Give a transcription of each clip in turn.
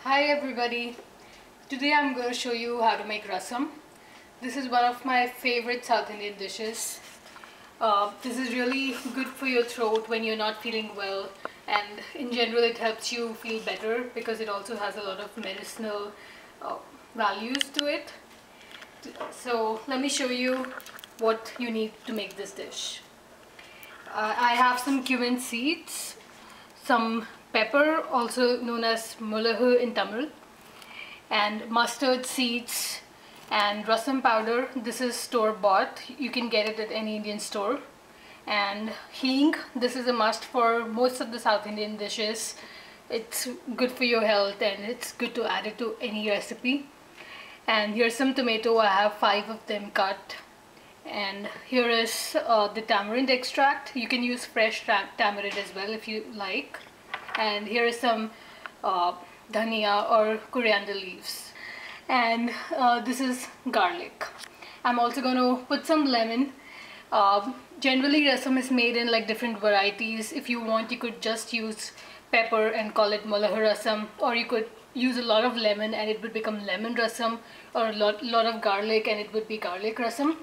Hi everybody, today I'm going to show you how to make rasam. This is one of my favorite South Indian dishes. This is really good for your throat when you're not feeling well, and in general it helps you feel better because it also has a lot of medicinal values to it. So let me show you what you need to make this dish. I have some cumin seeds, some pepper, also known as mulahu in Tamil, and mustard seeds and rasam powder. This is store bought, you can get it at any Indian store. And hing, this is a must for most of the South Indian dishes. It's good for your health and it's good to add it to any recipe. And here's some tomato, I have 5 of them cut. And here is the tamarind extract. You can use fresh tamarind as well if you like. And here is some dhania or coriander leaves. And this is garlic. I'm also going to put some lemon. Generally rasam is made in like different varieties. If you want, you could just use pepper and call it mulahu rasam, or you could use a lot of lemon and it would become lemon rasam, or a lot of garlic and it would be garlic rasam.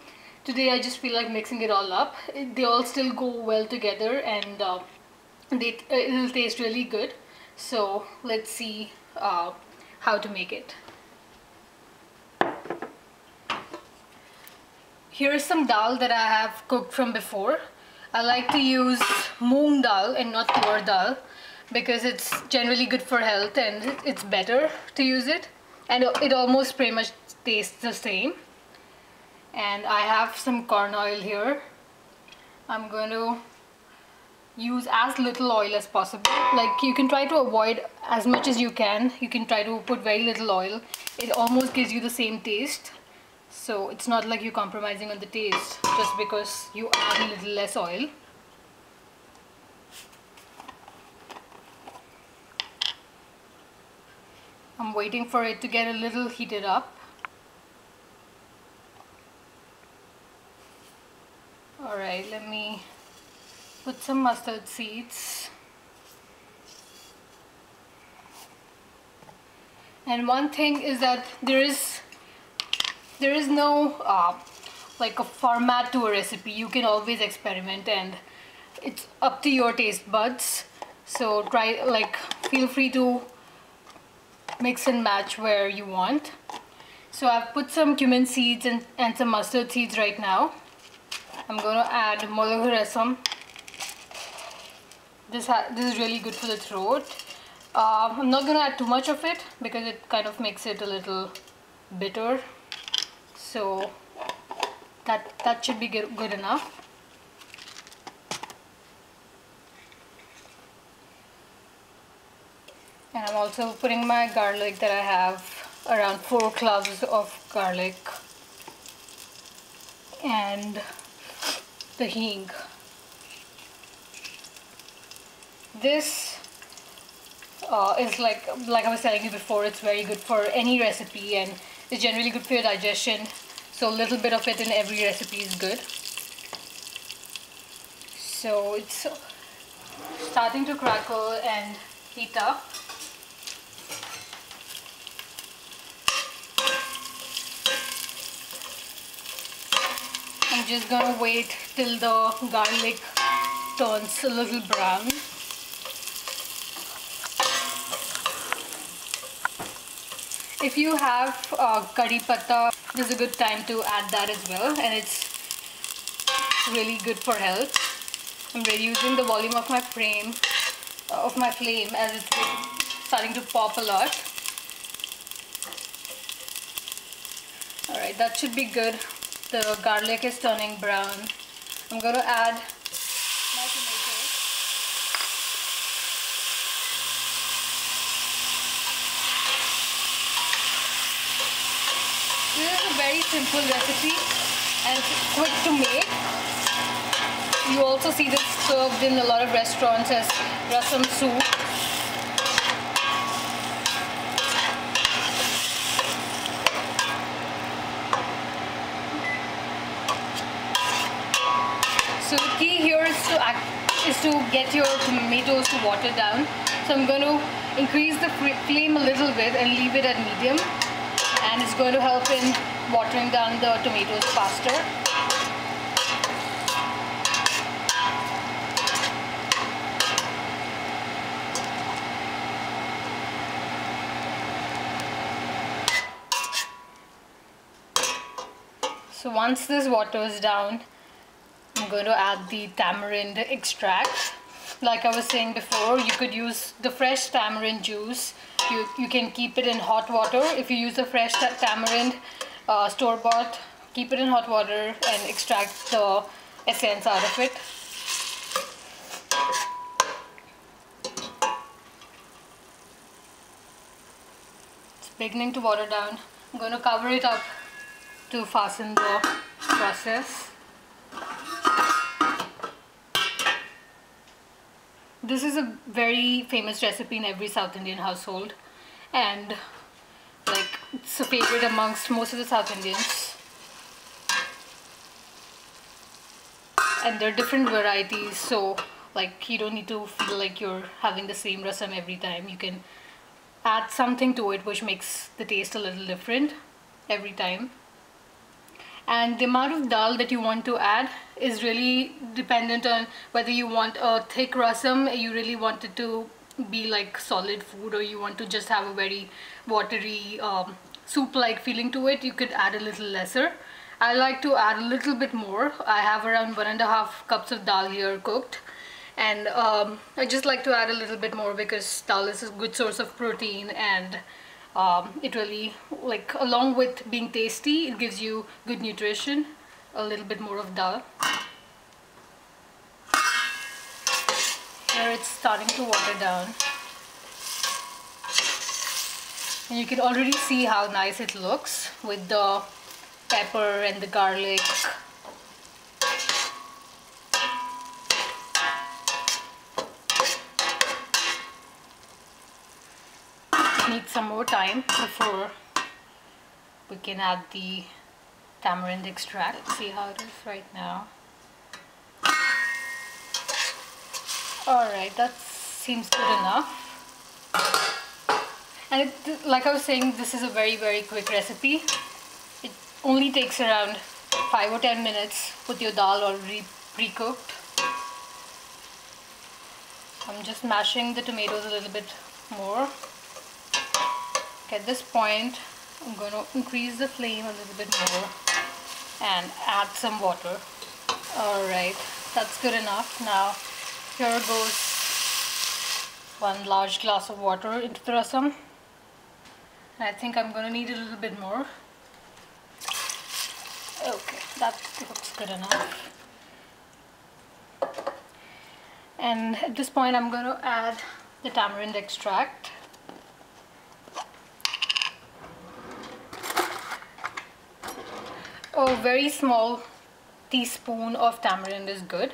Today I just feel like mixing it all up. They all still go well together and it'll taste really good. So let's see how to make it. Here is some dal that I have cooked from before. I like to use moong dal and not tur dal because it's generally good for health and it's better to use it, and it almost pretty much tastes the same. And I have some corn oil here. I'm going to use as little oil as possible. Like, you can try to avoid as much as you can. You can try to put very little oil. It almost gives you the same taste. So it's not like you're compromising on the taste just because you add a little less oil. I'm waiting for it to get a little heated up. Alright, let me put some mustard seeds. And one thing is that there is no like a format to a recipe. You can always experiment and it's up to your taste buds. So feel free to mix and match where you want. So I've put some cumin seeds and some mustard seeds right now. I'm going to add mulahu rasam. This is really good for the throat. I'm not going to add too much of it because it kind of makes it a little bitter. So that should be good enough. And I'm also putting my garlic that I have, around 4 cloves of garlic, and the hing. This is like I was telling you before, it's very good for any recipe and it's generally good for your digestion. So a little bit of it in every recipe is good. So it's starting to crackle and heat up. I'm just gonna wait till the garlic turns a little brown. If you have curry patta, this is a good time to add that as well, and it's really good for health. I'm reducing the volume of my flame as it's starting to pop a lot. Alright, that should be good. The garlic is turning brown. I'm going to add my tomatoes. This is a very simple recipe and it's quick to make. You also see this served in a lot of restaurants as rasam soup. So the key here is to get your tomatoes to water down. So I'm going to Increase the flame a little bit and leave it at medium, and it's going to help in watering down the tomatoes faster. So once this waters down, I'm going to add the tamarind extract. Like I was saying before, you could use the fresh tamarind juice. You can keep it in hot water. If you use the fresh tamarind store-bought, keep it in hot water and extract the essence out of it. It's beginning to water down. I'm going to cover it up to fasten the process. This is a very famous recipe in every South Indian household, and like it's a favorite amongst most of the South Indians. And there are different varieties, so like you don't need to feel like you're having the same rasam every time. You can add something to it which makes the taste a little different every time. And the amount of dal that you want to add is really dependent on whether you want a thick rasam, you really want it to be like solid food, or you want to just have a very watery soup-like feeling to it. You could add a little lesser. I like to add a little bit more. I have around 1.5 cups of dal here cooked, and I just like to add a little bit more because dal is a good source of protein, and it really, like, along with being tasty, it gives you good nutrition. A little bit more of dal. Here it's starting to water down, and you can already see how nice it looks with the pepper and the garlic. Need some more time before we can add the tamarind extract. See how it is right now. Alright, that seems good enough. And like I was saying, this is a very quick recipe. It only takes around 5 or 10 minutes with your dal already pre-cooked. I'm just mashing the tomatoes a little bit more. At this point, I'm going to increase the flame a little bit more and add some water. Alright, that's good enough. Now, here goes 1 large glass of water into the rasam. I think I'm going to need a little bit more. Okay, that looks good enough. And at this point, I'm going to add the tamarind extract. A very small teaspoon of tamarind is good.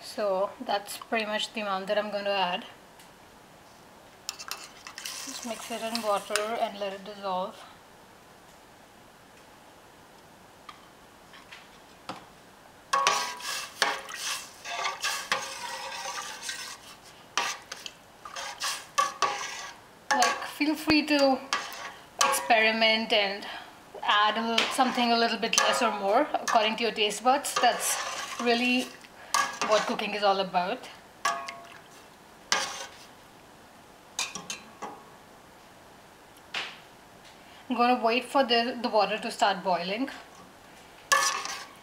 So that's pretty much the amount that I'm going to add. Just mix it in water and let it dissolve. Like, feel free to experiment and add something a little bit less or more according to your taste buds. That's really what cooking is all about. I'm going to wait for the water to start boiling,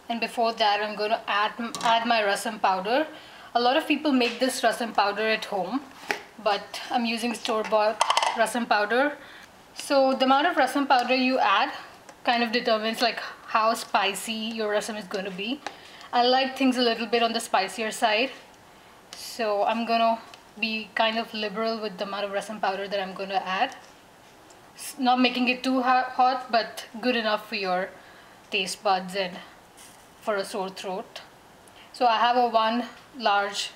and before that I'm going to add my rasam powder. A lot of people make this rasam powder at home, but I'm using store-bought rasam powder. So the amount of rasam powder you add kind of determines like how spicy your rasam is going to be. I like things a little bit on the spicier side, so I'm gonna be kind of liberal with the amount of rasam powder that I'm going to add. Not making it too hot, but good enough for your taste buds and for a sore throat. So I have a 1 large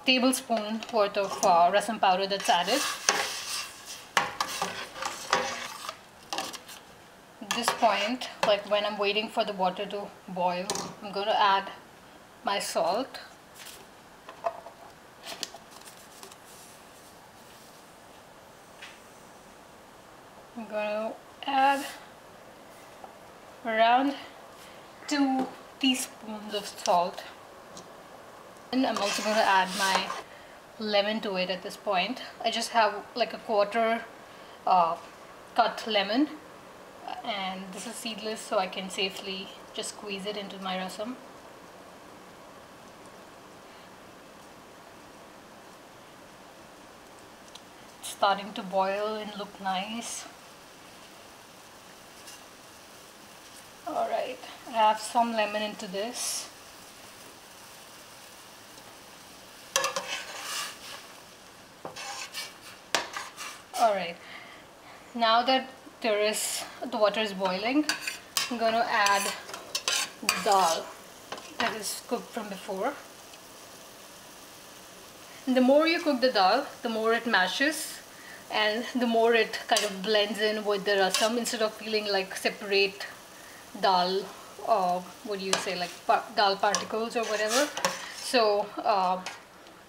tablespoon worth of rasam powder that's added. At this point, like when I'm waiting for the water to boil, I'm going to add my salt. I'm going to add around 2 teaspoons of salt. And I'm also going to add my lemon to it at this point. I just have like a quarter cut lemon, and this is seedless, so I can safely just squeeze it into my rasam. It's starting to boil and look nice. Alright, I have some lemon into this. Alright, now that the water is boiling, I'm going to add the dal that is cooked from before. And the more you cook the dal, the more it mashes and the more it kind of blends in with the rasam instead of feeling like separate dal, or what do you say, like dal particles or whatever. So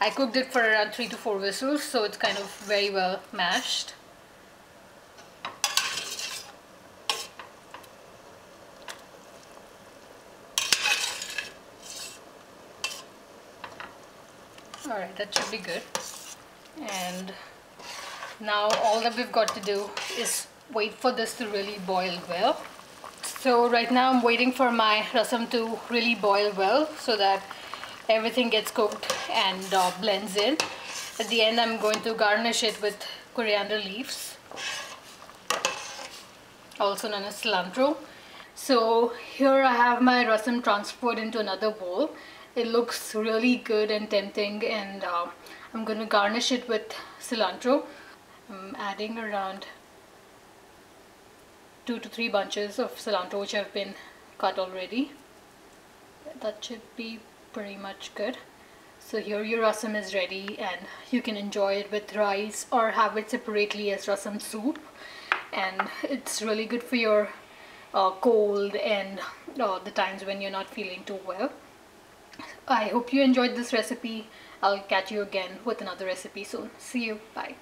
I cooked it for around 3 to 4 whistles, so it's kind of very well mashed. Alright, that should be good. And now all that we've got to do is wait for this to really boil well. So right now I'm waiting for my rasam to really boil well so that everything gets cooked and blends in. At the end I'm going to garnish it with coriander leaves, also known as cilantro. So here I have my rasam transferred into another bowl. It looks really good and tempting, and I'm going to garnish it with cilantro. I'm adding around 2 to 3 bunches of cilantro which have been cut already. That should be pretty much good. So here your rasam is ready, and you can enjoy it with rice or have it separately as rasam soup. And it's really good for your cold and the times when you're not feeling too well. I hope you enjoyed this recipe. I'll catch you again with another recipe soon. See you. Bye.